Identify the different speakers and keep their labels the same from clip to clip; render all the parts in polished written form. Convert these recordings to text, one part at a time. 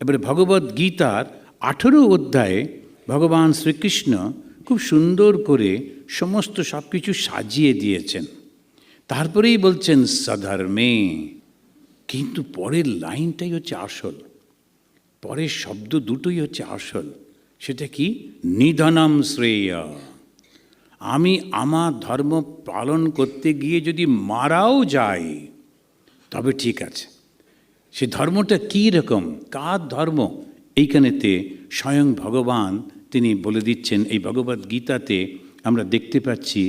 Speaker 1: এবারে ভগবদ্ গীতার 18 অধ্যায়ে ভগবান শ্রীকৃষ্ণ খুব সুন্দর করে সমস্ত সব কিছু সাজিয়ে দিয়েছেন। তারপরেই বলছেন সধর্মে, কিন্তু পরের লাইনটাই হচ্ছে আসল, পরের শব্দ দুটোই হচ্ছে আসল। সেটা কি? নিধনম শ্রেয়। আমি আমার ধর্ম পালন করতে গিয়ে যদি মারাও যাই তবে ঠিক আছে। সে ধর্মটা কী রকম, কার ধর্ম, এইখানেতে স্বয়ং ভগবান তিনি বলে দিচ্ছেন। এই ভগবদ্ গীতাতে আমরা দেখতে পাচ্ছি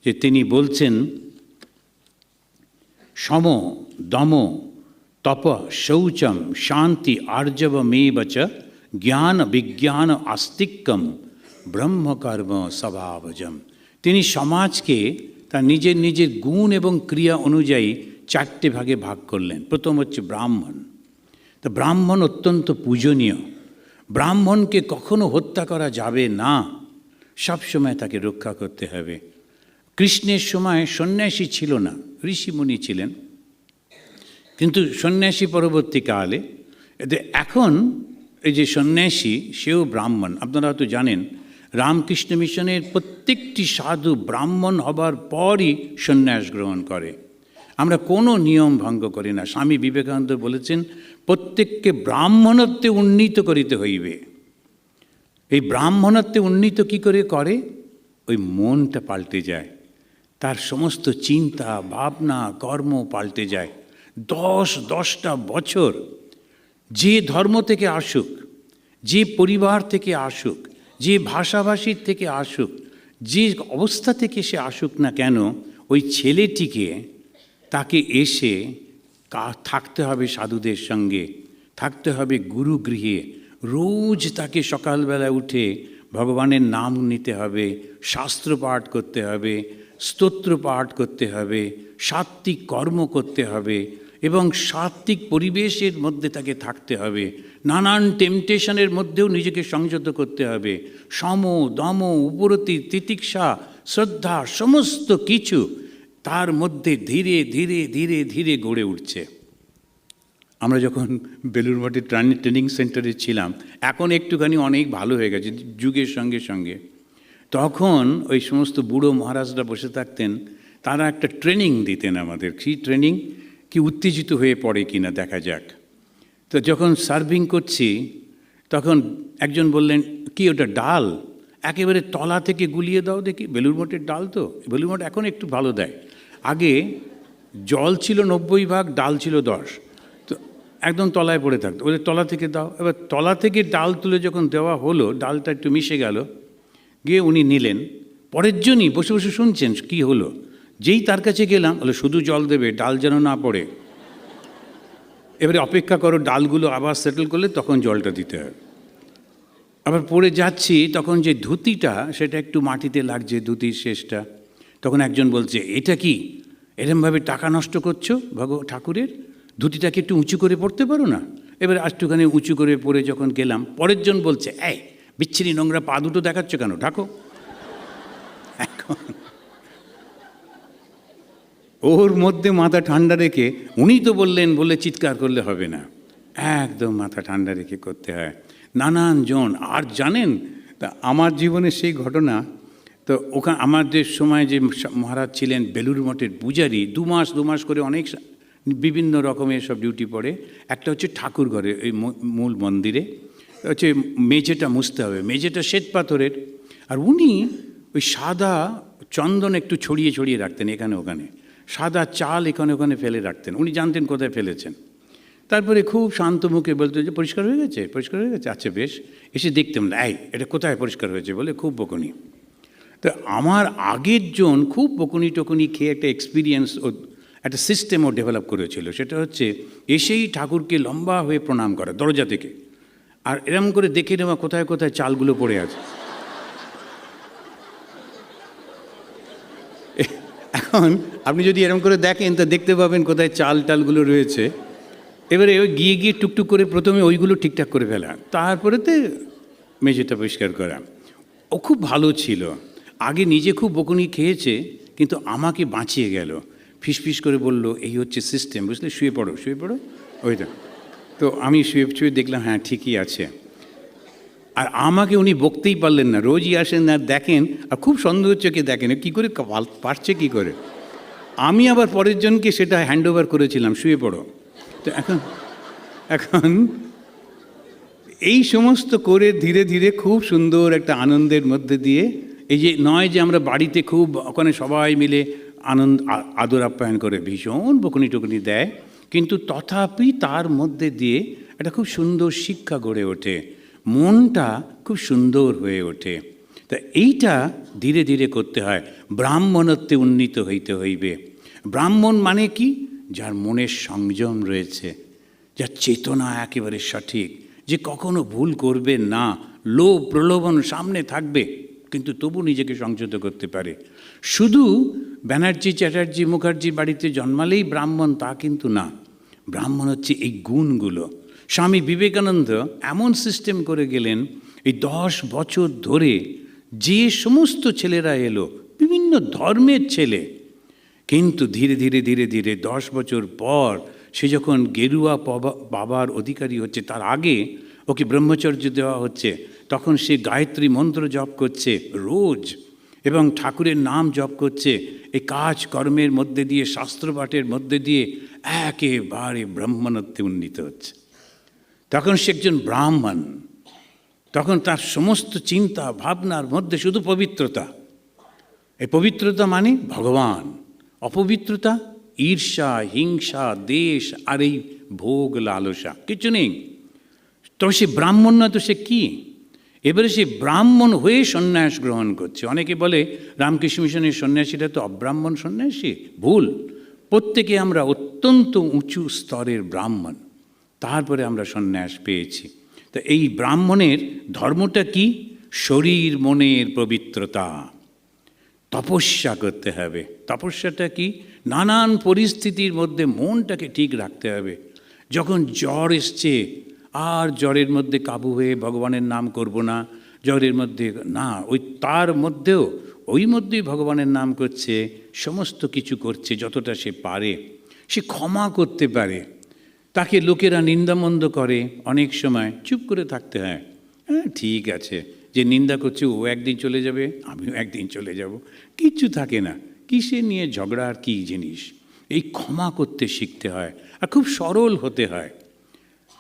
Speaker 1: যে তিনি বলছেন সম দম তপ শৌচম শান্তি আর্জবমেব চ জ্ঞান বিজ্ঞান আস্তিক্যম ব্রহ্মকর্ম স্বভাবজম। তিনি সমাজকে তার নিজের নিজের গুণ এবং ক্রিয়া অনুযায়ী 4টে ভাগে ভাগ করলেন। প্রথম হচ্ছে ব্রাহ্মণ। তো ব্রাহ্মণ অত্যন্ত পূজনীয়। ব্রাহ্মণকে কখনো হত্যা করা যাবে না, সবসময় তাকে রক্ষা করতে হবে। কৃষ্ণের সময় সন্ন্যাসী ছিল না, ঋষিমুনি ছিলেন, কিন্তু সন্ন্যাসী পরবর্তীকালে। এখন এই যে সন্ন্যাসী সেও ব্রাহ্মণ। আপনারা হয়তো জানেন রামকৃষ্ণ মিশনের প্রত্যেকটি সাধু ব্রাহ্মণ হবার পরই সন্ন্যাস গ্রহণ করে। আমরা কোনো নিয়ম ভঙ্গ করি না। স্বামী বিবেকানন্দ বলেছেন প্রত্যেককে ব্রাহ্মণত্বে উন্নীত করিতে হইবে। এই ব্রাহ্মণত্বে উন্নীত কি করে করে? ওই মনটা পাল্টে যায়, তার সমস্ত চিন্তা ভাবনা কর্ম পাল্টে যায়। 10টা বছর যে ধর্ম থেকে আসুক, যে পরিবার থেকে আসুক, যে ভাষাভাষীর থেকে আসুক, যে অবস্থা থেকে সে আসুক না কেন, ওই ছেলেটিকে তাকে এসে থাকতে হবে সাধুদের সঙ্গে, থাকতে হবে গুরুগৃহে। রোজ তাকে সকালবেলা উঠে ভগবানের নাম নিতে হবে, শাস্ত্র পাঠ করতে হবে, স্তোত্র পাঠ করতে হবে, সাত্ত্বিক কর্ম করতে হবে এবং সাত্ত্বিক পরিবেশের মধ্যে তাকে থাকতে হবে। নানান টেম্পটেশনের মধ্যেও নিজেকে সংযত করতে হবে। সম দম উপরতি তিতিক্ষা শ্রদ্ধা সমস্ত কিছু তার মধ্যে ধীরে ধীরে ধীরে ধীরে গড়ে উঠছে। আমরা যখন বেলুড় মঠের ট্রেনিং সেন্টারে ছিলাম, এখন একটুখানি অনেক ভালো হয়ে গেছে যুগের সঙ্গে সঙ্গে। তখন ওই সমস্ত বুড়ো মহারাজরা বসে থাকতেন, তারা একটা ট্রেনিং দিতেন আমাদের। কী ট্রেনিং? কি উত্তেজিত হয়ে পড়ে কি না দেখা যাক। তো যখন সার্ভিং করছি তখন একজন বললেন, কি ওটা ডাল? একেবারে তলা থেকে গুলিয়ে দাও দেখি। বেলুড় মঠের ডাল তো, বেলুড় মঠ এখন একটু ভালো দেয়। আগে জল ছিল 90 ভাগ, ডাল ছিল 10, তো একদম তলায় পড়ে থাকতো। ওদের তলা থেকে দাও। এবার তলা থেকে ডাল তুলে যখন দেওয়া হলো, ডালটা একটু মিশে গেল, গিয়ে উনি নিলেন। পরের জনই বসে বসে শুনছেন কি হলো। যেই তার কাছে গেলাম, বলে শুধু জল দেবে, ডাল যেন না পড়ে। এবারে অপেক্ষা করো, ডালগুলো আবার সেটেল করলে তখন জলটা দিতে হবে। আবার পড়ে যাচ্ছি, তখন যে ধুতিটা সেটা একটু মাটিতে লাগছে, ধুতির শেষটা। তখন একজন বলছে, এটা কি এরমভাবে টাকা নষ্ট করছো ঠাকুরের? ধুতিটাকে একটু উঁচু করে পড়তে পারো না? এবারে একটুখানি উঁচু করে পড়ে যখন গেলাম, পরের জন বলছে, এই বিচ্ছিরি নোংরা পা দুটো দেখাচ্ছ কেন, ঢাকো। এখন ওর মধ্যে মাথা ঠান্ডা রেখে, উনি তো বললেন বলে চিৎকার করলে হবে না, একদম মাথা ঠান্ডা রেখে করতে হয়। নানান জন। আর জানেন, তা আমার জীবনে সেই ঘটনা তো ওখানে আমাদের সময় যে মহারাজ ছিলেন বেলুড় মঠের পূজারী, 2 মাস করে অনেক বিভিন্ন রকমের সব ডিউটি পড়ে। একটা হচ্ছে ঠাকুর ঘরে, ওই মূল মন্দিরে হচ্ছে মেঝেটা মুছতে হবে, মেঝেটা শ্বেত পাথরের। আর উনি ওই সাদা চন্দন একটু ছড়িয়ে ছড়িয়ে রাখতেন এখানে ওখানে, সাদা চাল এখানে ওখানে ফেলে রাখতেন। উনি জানতেন কোথায় ফেলেছেন। তারপরে খুব শান্ত মুখে বলতো যে পরিষ্কার হয়ে গেছে, পরিষ্কার হয়ে গেছে, আচ্ছা বেশ। এসে দেখতাম না, এই এটা কোথায় পরিষ্কার হয়েছে বলে খুব বকুনি। তো আমার আগের জন খুব বকুনি টকুনি খেয়ে একটা এক্সপিরিয়েন্স, একটা সিস্টেমও ডেভেলপ করেছিল। সেটা হচ্ছে এসেই ঠাকুরকে লম্বা হয়ে প্রণাম করা দরজা থেকে, আর এরম করে দেখে নেওয়া কোথায় কোথায় চালগুলো পড়ে আছে। এখন আপনি যদি এরম করে দেখেন তো দেখতে পাবেন কোথায় চাল টালগুলো রয়েছে। এবারে ওই গিয়ে গিয়ে টুকটুক করে প্রথমে ওইগুলো ঠিকঠাক করে ফেলা, তারপরেতে মেঝেটা পরিষ্কার করা। ও খুব ভালো ছিল। আগে নিজে খুব বকুনি খেয়েছে, কিন্তু আমাকে বাঁচিয়ে গেল। ফিসফিস করে বলল, এই হচ্ছে সিস্টেম, বুঝলে, শুয়ে পড়ো শুয়ে পড়ো। ওইটা তো আমি শুয়ে শুয়ে দেখলাম হ্যাঁ ঠিকই আছে। আর আমাকে উনি বকতেই পারলেন না, রোজই আসেন আর দেখেন, আর খুব সন্দেহ চোখে দেখেন কী করে পারছে কী করে। আমি আবার পরের জনকে সেটা হ্যান্ড ওভার করেছিলাম, শুয়ে পড়ো। তো এখন এখন এই সমস্ত করে ধীরে ধীরে খুব সুন্দর একটা আনন্দের মধ্যে দিয়ে, এই যে নয় যে আমরা বাড়িতে খুব ওখানে সবাই মিলে আনন্দ আদর আপ্যায়ন করে ভীষণ বকুনি টুকুনি দেয়, কিন্তু তথাপি তার মধ্যে দিয়ে একটা খুব সুন্দর শিক্ষা গড়ে ওঠে, মনটা খুব সুন্দর হয়ে ওঠে। তা এইটা ধীরে ধীরে করতে হয়। ব্রাহ্মণত্বে উন্নীত হইতে হইবে। ব্রাহ্মণ মানে কি? যার মনের সংযম রয়েছে, যার চেতনা একেবারে সঠিক, যে কখনো ভুল করবে না, লোভ প্রলোভন সামনে থাকবে কিন্তু তবু নিজেকে সংযত করতে পারে। শুধু ব্যানার্জি চ্যাটার্জি মুখার্জির বাড়িতে জন্মালেই ব্রাহ্মণ তা কিন্তু না। ব্রাহ্মণ হচ্ছে এই গুণগুলো। স্বামী বিবেকানন্দ এমন সিস্টেম করে গেলেন, এই 10 বছর ধরে যে সমস্ত ছেলেরা এলো, বিভিন্ন ধর্মের ছেলে, কিন্তু ধীরে ধীরে ধীরে ধীরে 10 বছর পর সে যখন গেরুয়া বাবার অধিকারী হচ্ছে, তার আগে ওকে ব্রহ্মচর্য দেওয়া হচ্ছে, তখন সে গায়ত্রী মন্ত্র জপ করছে রোজ এবং ঠাকুরের নাম জপ করছে। এই কাজ কর্মের মধ্যে দিয়ে, শাস্ত্রপাঠের মধ্যে দিয়ে একেবারে ব্রাহ্মণত্বে উন্নীত হচ্ছে। তখন সে একজন ব্রাহ্মণ। তখন তার সমস্ত চিন্তা ভাবনার মধ্যে শুধু পবিত্রতা। এই পবিত্রতা মানে ভগবান, অপবিত্রতা ঈর্ষা, হিংসা, দেশ আর এই ভোগ লালসা, কিছু নেই। তবে সে ব্রাহ্মণ নয় তো সে কী? এবারে সে ব্রাহ্মণ হয়ে সন্ন্যাস গ্রহণ করছে। অনেকে বলে রামকৃষ্ণ মিশনের সন্ন্যাসীরা তো অব্রাহ্মণ সন্ন্যাসী। ভুল। প্রত্যেকে আমরা অত্যন্ত উঁচু স্তরের ব্রাহ্মণ, তারপরে আমরা সন্ন্যাস পেয়েছি। তো এই ব্রাহ্মণের ধর্মটা কি? শরীর মনের পবিত্রতা। তপস্যা করতে হবে। তপস্যাটা কি? নানান পরিস্থিতির মধ্যে মনটাকে ঠিক রাখতে হবে। যখন জ্বর এসছে, আর জ্বরের মধ্যে কাবু হয়ে ভগবানের নাম করব না, জ্বরের মধ্যে না, ওই তার মধ্যেও ওই মধ্যেই ভগবানের নাম করছে, সমস্ত কিছু করছে যতটা সে পারে। সে ক্ষমা করতে পারে। তাকে লোকেরা নিন্দামন্দ করে, অনেক সময় চুপ করে থাকতে হয়। হ্যাঁ ঠিক আছে, যে নিন্দা করছে ও একদিন চলে যাবে, আমিও একদিন চলে যাব, কিচ্ছু থাকে না, কিসে নিয়ে ঝগড়া আর কী জিনিস। এই ক্ষমা করতে শিখতে হয়, আর খুব সরল হতে হয়।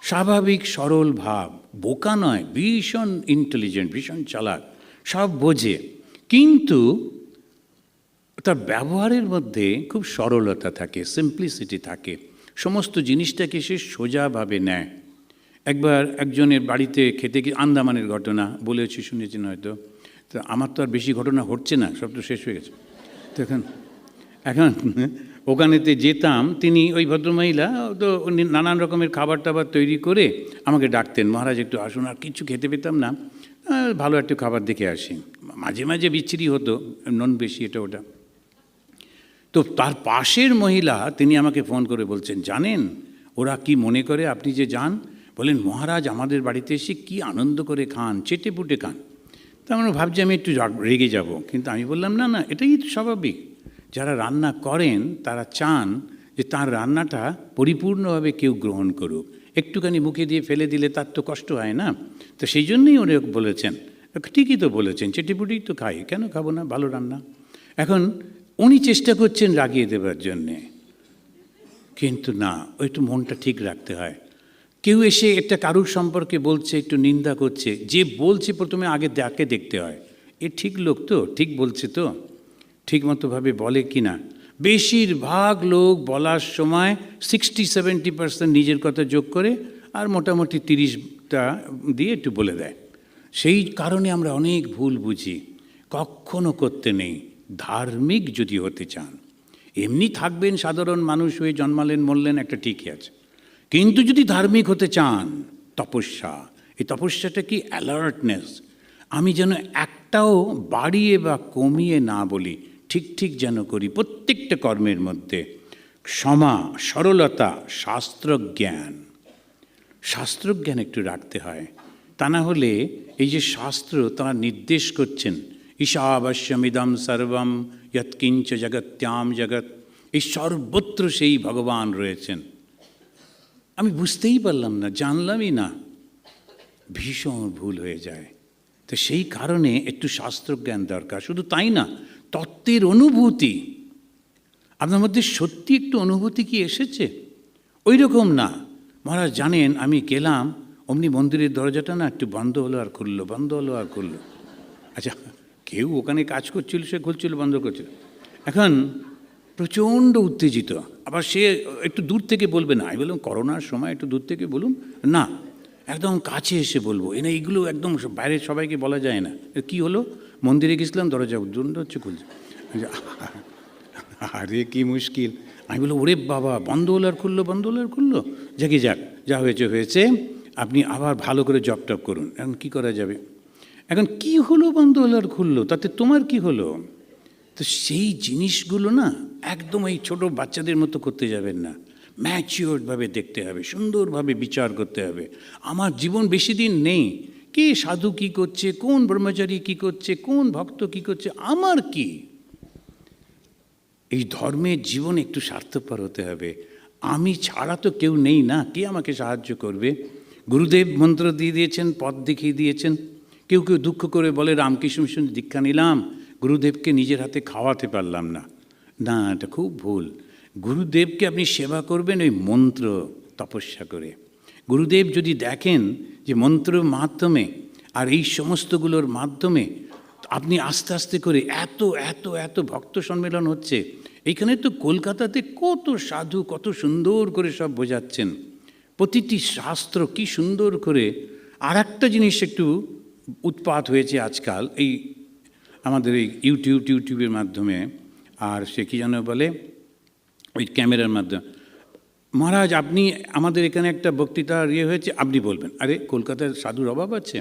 Speaker 1: স্বাভাবিক সরল ভাব, বোকা নয়, ভীষণ ইন্টেলিজেন্ট, ভীষণ চালাক, সব বোঝে, কিন্তু তার ব্যবহারের মধ্যে খুব সরলতা থাকে, সিম্পলিসিটি থাকে। সমস্ত জিনিসটাকে সে সোজাভাবে নেয়। একবার একজনের বাড়িতে খেতে গিয়ে, আন্দামানের ঘটনা বলেছি, শুনেছেন হয়তো। তো আমার তো আর বেশি ঘটনা হচ্ছে না, সব তো শেষ হয়ে গেছে। তো এখন ওখানেতে যেতাম, তিনি ওই ভদ্রমহিলা তো নানান রকমের খাবার টাবার তৈরি করে আমাকে ডাকতেন, মহারাজ একটু আসুন। আর কিছু খেতে পেতাম না, ভালো একটু খাবার দেখে আসি। মাঝে মাঝে বিচ্ছিরি হতো, নুন বেশি এটা ওটা। তো তার পাশের মহিলা তিনি আমাকে ফোন করে বলছেন, জানেন ওরা কি মনে করে আপনি যে যান? বলেন মহারাজ আমাদের বাড়িতে এসে কি আনন্দ করে খান, চেটে পুটে খান। তা আমরা ভাবছি আমি একটু রেগে যাব, কিন্তু আমি বললাম না না, এটাই তো স্বাভাবিক। যারা রান্না করেন তারা চান যে তার রান্নাটা পরিপূর্ণভাবে কেউ গ্রহণ করুক। একটুখানি মুখে দিয়ে ফেলে দিলে তার তো কষ্ট হয় না। তো সেই জন্যই উনি বলেছেন, ঠিকই তো বলেছেন, চেটেপুটেই তো খাই, কেন খাবো না, ভালো রান্না। এখন উনি চেষ্টা করছেন রাগিয়ে দেবার জন্যে, কিন্তু না, ওই একটু মনটা ঠিক রাখতে হয়। কেউ এসে একটা কারুর সম্পর্কে বলছে, একটু নিন্দা করছে, যে বলছে প্রথমে আগে তাকে দেখতে হয়, এ ঠিক লোক তো, ঠিক বলছে তো, ঠিক মতোভাবে বলে কি না। বেশিরভাগ লোক বলার সময় 60-70% নিজের কথা যোগ করে, আর মোটামুটি 30টা দিয়ে একটু বলে দেয়। সেই কারণে আমরা অনেক ভুল বুঝি। কখনো করতে নেই। ধার্মিক যদি হতে চান, এমনি থাকবেন সাধারণ মানুষ হয়ে, জন্মালেন মরলেন, একটা ঠিকই আছে। কিন্তু যদি ধার্মিক হতে চান, তপস্যা। এই তপস্যাটা কি? অ্যালার্টনেস। আমি যেন একটাও বাড়িয়ে বা কমিয়ে না বলি, ঠিক ঠিক যেন করি প্রত্যেকটা কর্মের মধ্যে। ক্ষমা, সরলতা, শাস্ত্রজ্ঞান। শাস্ত্রজ্ঞান একটু রাখতে হয়, তা না হলে এই যে শাস্ত্র তারা নির্দেশ করছেন, ঈশাবস্যমিদম সর্বম যৎকিঞ্চ জগত্যাম জগৎ, এই সর্বত্র সেই ভগবান রয়েছেন। আমি বুঝতেই পারলাম না, জানলামই না, ভীষণ ভুল হয়ে যায়। তো সেই কারণে একটু শাস্ত্রজ্ঞান দরকার। শুধু তাই না, তত্ত্বের অনুভূতি। আপনার মধ্যে সত্যি একটু অনুভূতি কি এসেছে? ওই রকম না, মহারাজ জানেন আমি গেলাম, অমনি মন্দিরের দরজাটা না একটু বন্ধ হলো আর খুললো, বন্ধ হলো আর খুললো। আচ্ছা, কেউ ওখানে কাজ করছিল, সে খুলছিল বন্ধ করছিল। এখন প্রচণ্ড উত্তেজিত, আবার সে একটু দূর থেকে বলবে না। আমি বললাম করোনার সময় একটু দূর থেকে বলুন না, একদম কাছে এসে বলবো। না এইগুলো একদম বাইরে সবাইকে বলা যায় না। কি হলো, মন্দিরে গেছিলাম, দরজা উদ্দণ্ড হচ্ছে, খুলছে। আরে কি মুশকিল। আমি বললাম ওরে বাবা, বন্ধ হলো আর খুললো, বন্ধ হলো আর খুললো। যাকে যাক, যা হয়েছে হয়েছে, আপনি আবার ভালো করে জপ টপ করুন। এখন কী করা যাবে? এখন কি হলো, বন্ধ হলো আর খুললো, তাতে তোমার কি হলো? তো সেই জিনিসগুলো না একদম এই ছোটো বাচ্চাদের মতো করতে যাবেন না, ম্যাচিওরভাবে দেখতে হবে, সুন্দরভাবে বিচার করতে হবে। আমার জীবন বেশি দিন নেই, কে সাধু কী করছে, কোন ব্রহ্মচারী কী করছে, কোন ভক্ত কী করছে, আমার কি? এই ধর্মের জীবন একটু স্বার্থপর হতে হবে। আমি ছাড়া তো কেউ নেই না, কে আমাকে সাহায্য করবে? গুরুদেব মন্ত্র দিয়ে দিয়েছেন, পথ দেখিয়ে দিয়েছেন। কেউ কেউ দুঃখ করে বলে রামকৃষ্ণ মিশন দীক্ষা নিলাম, গুরুদেবকে নিজের হাতে খাওয়াতে পারলাম না। না, এটা খুব ভুল। গুরুদেবকে আপনি সেবা করবেন ওই মন্ত্র তপস্যা করে। গুরুদেব যদি দেখেন যে মন্ত্রের মাধ্যমে আর এই সমস্তগুলোর মাধ্যমে আপনি আস্তে আস্তে করে এত এত এত ভক্ত সম্মেলন হচ্ছে। এইখানে তো কলকাতাতে কত সাধু কত সুন্দর করে সব বোঝাচ্ছেন, প্রতিটি শাস্ত্র কি সুন্দর করে। আর একটা জিনিস একটু উৎপাত হয়েছে আজকাল এই আমাদের এই ইউটিউবের মাধ্যমে, আর সে কী যেন বলে, ওই ক্যামেরার মাধ্যমে। মহারাজ আপনি আমাদের এখানে একটা বক্তৃতার হয়েছে, আপনি বলবেন। আরে কলকাতায় সাধুর অভাব আছে?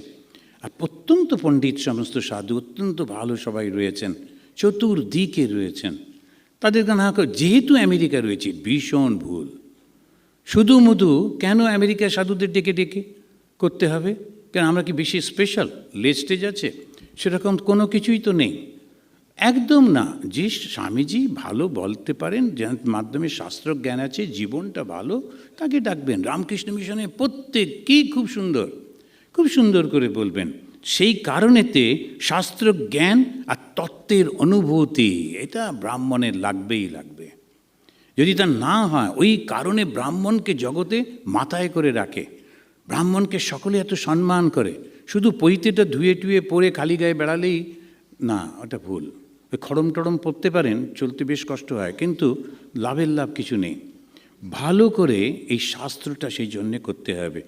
Speaker 1: আর অত্যন্ত পণ্ডিত সমস্ত সাধু, অত্যন্ত ভালো সবাই রয়েছেন, চতুর্দিকে রয়েছেন। তাদেরকে না করে যেহেতু আমেরিকা রয়েছে, ভীষণ ভুল। শুধু মধু কেন আমেরিকার সাধুদের ডেকে ডেকে করতে হবে? কেন আমরা কি বেশি স্পেশাল, লেস্টেজ আছে? সেরকম কোনো কিছুই তো নেই, একদম না। যে স্বামীজি ভালো বলতে পারেন, যার মাধ্যমে শাস্ত্র জ্ঞান আছে, জীবনটা ভালো, তাকে ডাকবেন। রামকৃষ্ণ মিশনে প্রত্যেককেই খুব সুন্দর, খুব সুন্দর করে বলবেন। সেই কারণেতে শাস্ত্র জ্ঞান আর তত্ত্বের অনুভূতি এটা ব্রাহ্মণের লাগবেই লাগবে। যদি তা না হয়, ওই কারণে ব্রাহ্মণকে জগতে মাথায় করে রাখে, ব্রাহ্মণকে সকলে এত সম্মান করে। শুধু পৈতেটা ধুয়ে টুয়ে পরে খালি গায়ে বেড়ালেই না, ওটা ভুল। ওই খড়ম টড়ম পরতে পারেন, চলতে বেশ কষ্ট হয়, কিন্তু লাভের লাভ কিছু নেই। ভালো করে এই শাস্ত্রটা সেই জন্যে করতে হবে।